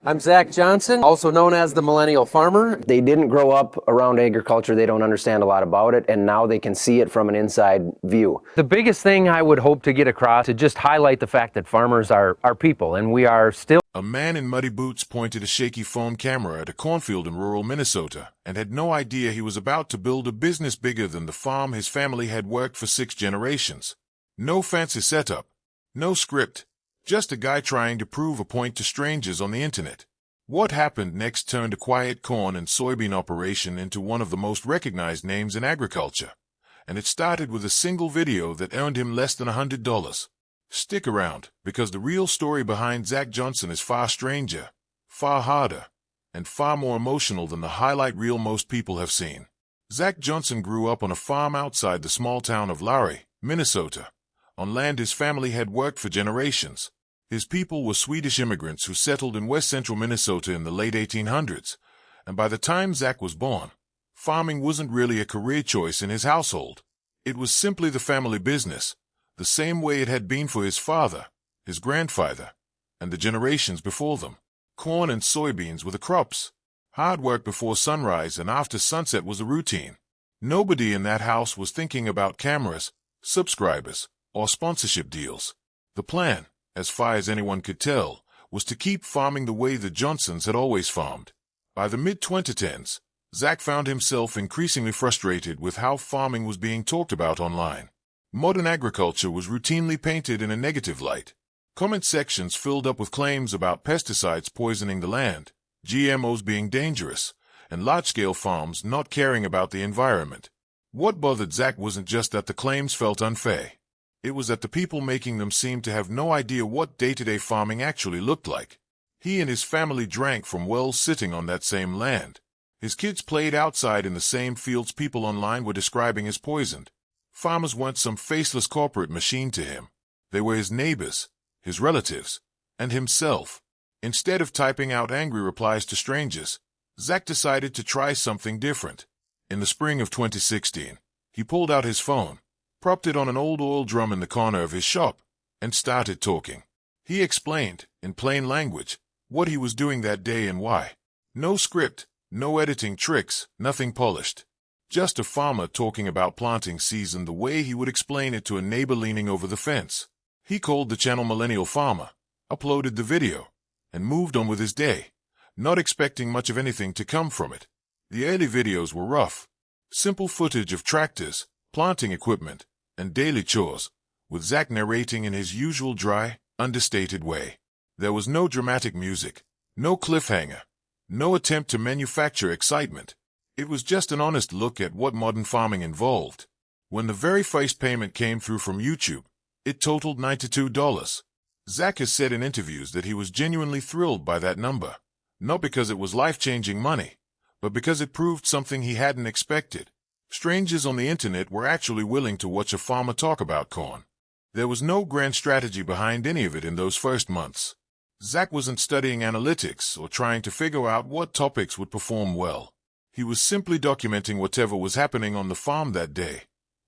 I'm Zach Johnson, also known as the Millennial Farmer. They didn't grow up around agriculture, they don't understand a lot about it, and now they can see it from an inside view. The biggest thing I would hope to get across is just highlight the fact that farmers are people, and we are still. A man in muddy boots pointed a shaky phone camera at a cornfield in rural Minnesota and had no idea he was about to build a business bigger than the farm his family had worked for 6 generations. No fancy setup, no script, just a guy trying to prove a point to strangers on the internet. What happened next turned a quiet corn and soybean operation into one of the most recognized names in agriculture. And it started with a single video that earned him less than $100. Stick around, because the real story behind Zach Johnson is far stranger, far harder, and far more emotional than the highlight reel most people have seen. Zach Johnson grew up on a farm outside the small town of Larry, Minnesota, on land his family had worked for generations. His people were Swedish immigrants who settled in west-central Minnesota in the late 1800s, and by the time Zach was born, farming wasn't really a career choice in his household. It was simply the family business, the same way it had been for his father, his grandfather, and the generations before them. Corn and soybeans were the crops. Hard work before sunrise and after sunset was a routine. Nobody in that house was thinking about cameras, subscribers, or sponsorship deals. The plan, as far as anyone could tell, was to keep farming the way the Johnsons had always farmed. By the mid-2010s, Zach found himself increasingly frustrated with how farming was being talked about online. Modern agriculture was routinely painted in a negative light. Comment sections filled up with claims about pesticides poisoning the land, GMOs being dangerous, and large-scale farms not caring about the environment. What bothered Zach wasn't just that the claims felt unfair. It was that the people making them seemed to have no idea what day-to-day farming actually looked like. He and his family drank from wells sitting on that same land. His kids played outside in the same fields people online were describing as poisoned. Farmers weren't some faceless corporate machine to him. They were his neighbors, his relatives, and himself. Instead of typing out angry replies to strangers, Zach decided to try something different. In the spring of 2016, he pulled out his phone, propped it on an old oil drum in the corner of his shop, and started talking. He explained, in plain language, what he was doing that day and why. No script, no editing tricks, nothing polished. Just a farmer talking about planting season the way he would explain it to a neighbor leaning over the fence. He called the channel Millennial Farmer, uploaded the video, and moved on with his day, not expecting much of anything to come from it. The early videos were rough. Simple footage of tractors, planting equipment, and daily chores, with Zach narrating in his usual dry, understated way. There was no dramatic music, no cliffhanger, no attempt to manufacture excitement. It was just an honest look at what modern farming involved. When the very first payment came through from YouTube, it totaled $92. Zach has said in interviews that he was genuinely thrilled by that number, not because it was life-changing money, but because it proved something he hadn't expected. Strangers on the internet were actually willing to watch a farmer talk about corn. There was no grand strategy behind any of it in those first months. Zach wasn't studying analytics or trying to figure out what topics would perform well. He was simply documenting whatever was happening on the farm that day,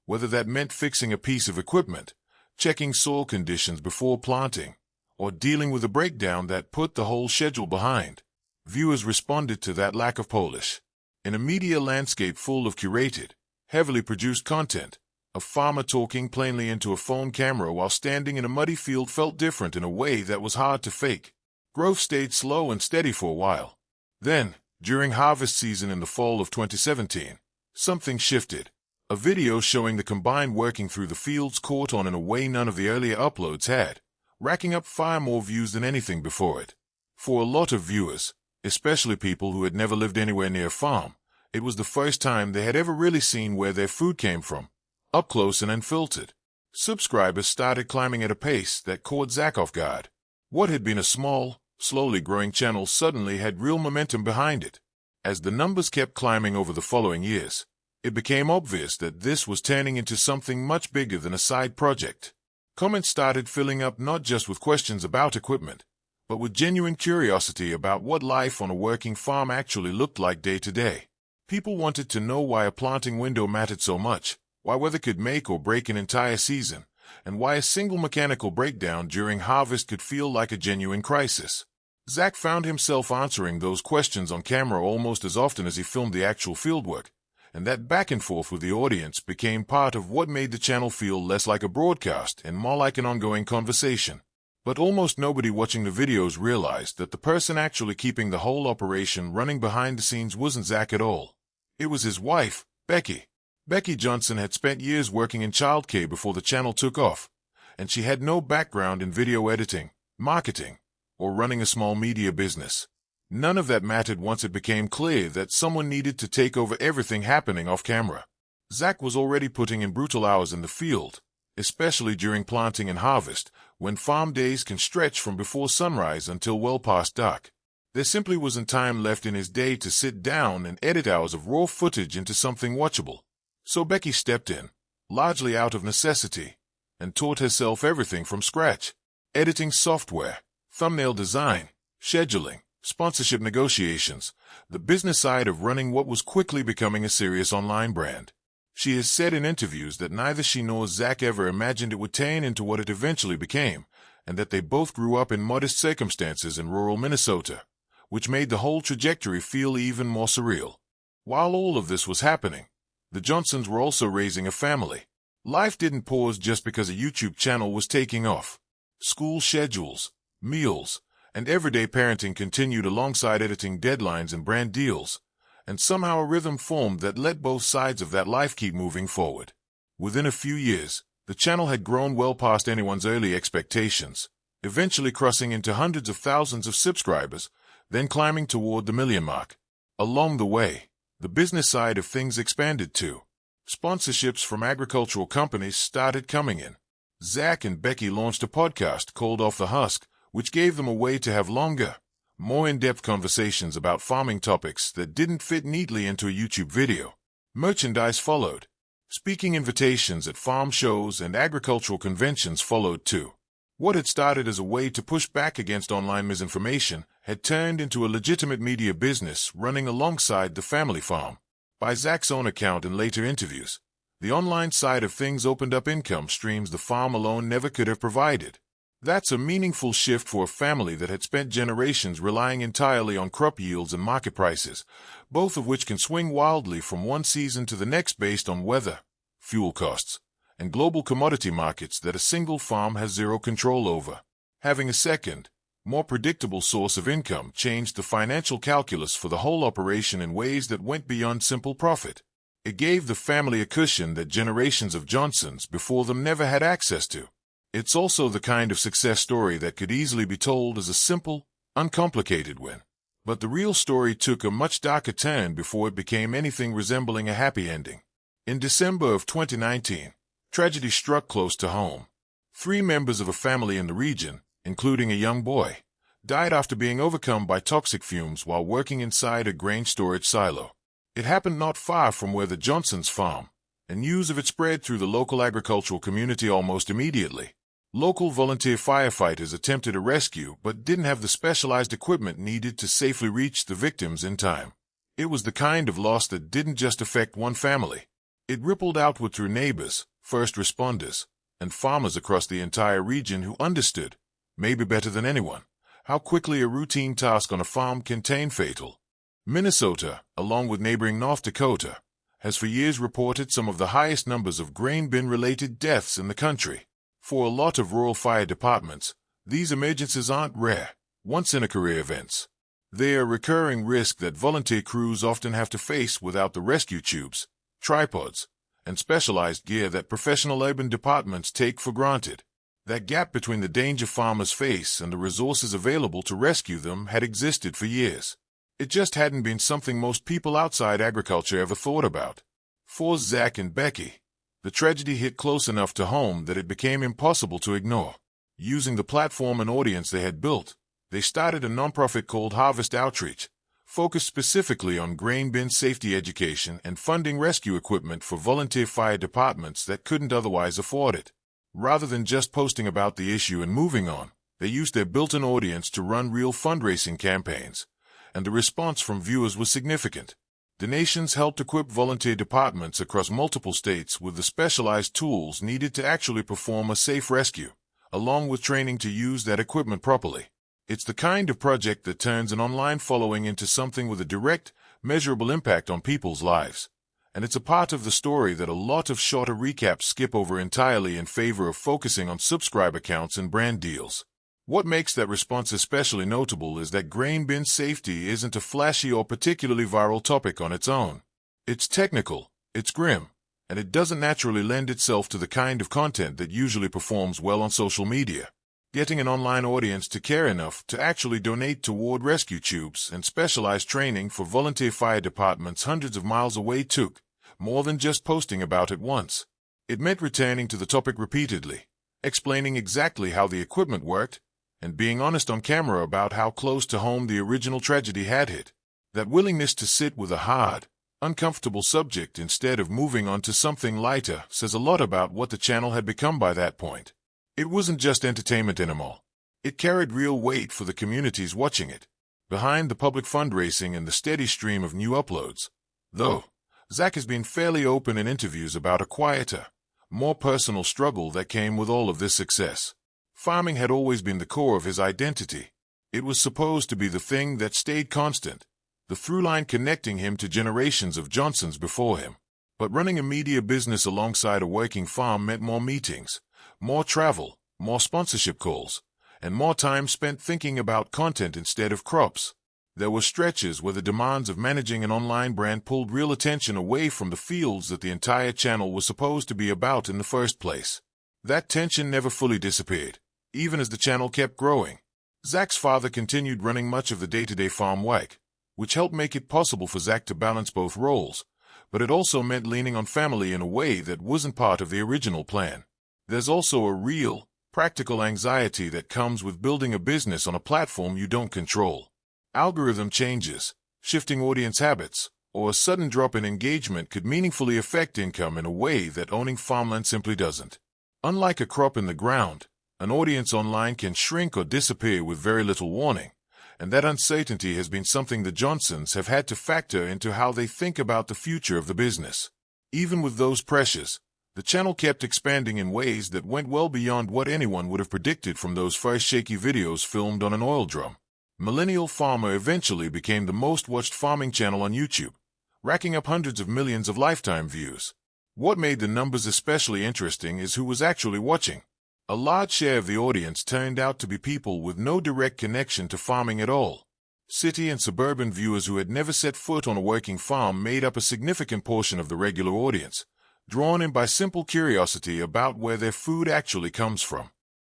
whether that meant fixing a piece of equipment, checking soil conditions before planting, or dealing with a breakdown that put the whole schedule behind. Viewers responded to that lack of polish. In a media landscape full of curated, heavily produced content, a farmer talking plainly into a phone camera while standing in a muddy field felt different in a way that was hard to fake. Growth stayed slow and steady for a while. Then, during harvest season in the fall of 2017, something shifted. A video showing the combine working through the fields caught on in a way none of the earlier uploads had, racking up far more views than anything before it. For a lot of viewers, especially people who had never lived anywhere near a farm, it was the first time they had ever really seen where their food came from, up close and unfiltered. Subscribers started climbing at a pace that caught Zach off guard. What had been a small, slowly growing channel suddenly had real momentum behind it. As the numbers kept climbing over the following years, it became obvious that this was turning into something much bigger than a side project. Comments started filling up not just with questions about equipment, but with genuine curiosity about what life on a working farm actually looked like day to day. People wanted to know why a planting window mattered so much, why weather could make or break an entire season, and why a single mechanical breakdown during harvest could feel like a genuine crisis. Zach found himself answering those questions on camera almost as often as he filmed the actual fieldwork, and that back and forth with the audience became part of what made the channel feel less like a broadcast and more like an ongoing conversation. But almost nobody watching the videos realized that the person actually keeping the whole operation running behind the scenes wasn't Zach at all. It was his wife, Becky. Becky Johnson had spent years working in childcare before the channel took off, and she had no background in video editing, marketing, or running a small media business. None of that mattered once it became clear that someone needed to take over everything happening off camera. Zach was already putting in brutal hours in the field, especially during planting and harvest, when farm days can stretch from before sunrise until well past dark. There simply wasn't time left in his day to sit down and edit hours of raw footage into something watchable. So Becky stepped in, largely out of necessity, and taught herself everything from scratch: editing software, thumbnail design, scheduling, sponsorship negotiations, the business side of running what was quickly becoming a serious online brand. She has said in interviews that neither she nor Zach ever imagined it would turn into what it eventually became, and that they both grew up in modest circumstances in rural Minnesota, which made the whole trajectory feel even more surreal. While all of this was happening, the Johnsons were also raising a family. Life didn't pause just because a YouTube channel was taking off. School schedules, meals, and everyday parenting continued alongside editing deadlines and brand deals, and somehow a rhythm formed that let both sides of that life keep moving forward. Within a few years, the channel had grown well past anyone's early expectations, eventually crossing into hundreds of thousands of subscribers, then climbing toward the million mark. Along the way, the business side of things expanded too. Sponsorships from agricultural companies started coming in. Zach and Becky launched a podcast called Off the Husk, which gave them a way to have longer, more in-depth conversations about farming topics that didn't fit neatly into a YouTube video. Merchandise followed. Speaking invitations at farm shows and agricultural conventions followed too. What had started as a way to push back against online misinformation had turned into a legitimate media business running alongside the family farm. By Zach's own account in later interviews, the online side of things opened up income streams the farm alone never could have provided. That's a meaningful shift for a family that had spent generations relying entirely on crop yields and market prices, both of which can swing wildly from one season to the next based on weather, fuel costs, and global commodity markets that a single farm has zero control over. Having a second, more predictable source of income changed the financial calculus for the whole operation in ways that went beyond simple profit. It gave the family a cushion that generations of Johnsons before them never had access to. It's also the kind of success story that could easily be told as a simple, uncomplicated win. But the real story took a much darker turn before it became anything resembling a happy ending. In December of 2019, tragedy struck close to home. 3 members of a family in the region, including a young boy, died after being overcome by toxic fumes while working inside a grain storage silo. It happened not far from where the Johnsons farm, and news of it spread through the local agricultural community almost immediately. Local volunteer firefighters attempted a rescue but didn't have the specialized equipment needed to safely reach the victims in time. It was the kind of loss that didn't just affect one family. It rippled outward through neighbors, first responders, and farmers across the entire region who understood, maybe better than anyone, how quickly a routine task on a farm can turn fatal. Minnesota, along with neighboring North Dakota, has for years reported some of the highest numbers of grain bin-related deaths in the country. For a lot of rural fire departments, these emergencies aren't rare, once-in-a-career events. They are a recurring risk that volunteer crews often have to face without the rescue tubes, tripods, and specialized gear that professional urban departments take for granted. That gap between the danger farmers face and the resources available to rescue them had existed for years. It just hadn't been something most people outside agriculture ever thought about. For Zach and Becky, the tragedy hit close enough to home that it became impossible to ignore. Using the platform and audience they had built, they started a nonprofit called Harvest Outreach, focused specifically on grain bin safety education and funding rescue equipment for volunteer fire departments that couldn't otherwise afford it. Rather than just posting about the issue and moving on, they used their built-in audience to run real fundraising campaigns, and the response from viewers was significant. Donations helped equip volunteer departments across multiple states with the specialized tools needed to actually perform a safe rescue, along with training to use that equipment properly. It's the kind of project that turns an online following into something with a direct, measurable impact on people's lives. And it's a part of the story that a lot of shorter recaps skip over entirely in favor of focusing on subscriber counts and brand deals. What makes that response especially notable is that grain bin safety isn't a flashy or particularly viral topic on its own. It's technical, it's grim, and it doesn't naturally lend itself to the kind of content that usually performs well on social media. Getting an online audience to care enough to actually donate toward rescue tubes and specialized training for volunteer fire departments hundreds of miles away took more than just posting about it once. It meant returning to the topic repeatedly, explaining exactly how the equipment worked, and being honest on camera about how close to home the original tragedy had hit. That willingness to sit with a hard, uncomfortable subject instead of moving on to something lighter says a lot about what the channel had become by that point. It wasn't just entertainment anymore. It carried real weight for the communities watching it, behind the public fundraising and the steady stream of new uploads. Though, Zach has been fairly open in interviews about a quieter, more personal struggle that came with all of this success. Farming had always been the core of his identity. It was supposed to be the thing that stayed constant, the through line connecting him to generations of Johnsons before him. But running a media business alongside a working farm meant more meetings, more travel, more sponsorship calls, and more time spent thinking about content instead of crops. There were stretches where the demands of managing an online brand pulled real attention away from the fields that the entire channel was supposed to be about in the first place. That tension never fully disappeared, even as the channel kept growing. Zach's father continued running much of the day-to-day farm work, which helped make it possible for Zach to balance both roles, but it also meant leaning on family in a way that wasn't part of the original plan. There's also a real, practical anxiety that comes with building a business on a platform you don't control. Algorithm changes, shifting audience habits, or a sudden drop in engagement could meaningfully affect income in a way that owning farmland simply doesn't. Unlike a crop in the ground, an audience online can shrink or disappear with very little warning, and that uncertainty has been something the Johnsons have had to factor into how they think about the future of the business. Even with those pressures, the channel kept expanding in ways that went well beyond what anyone would have predicted from those first shaky videos filmed on an oil drum. Millennial Farmer eventually became the most watched farming channel on YouTube, racking up hundreds of millions of lifetime views. What made the numbers especially interesting is who was actually watching. A large share of the audience turned out to be people with no direct connection to farming at all. City and suburban viewers who had never set foot on a working farm made up a significant portion of the regular audience, drawn in by simple curiosity about where their food actually comes from.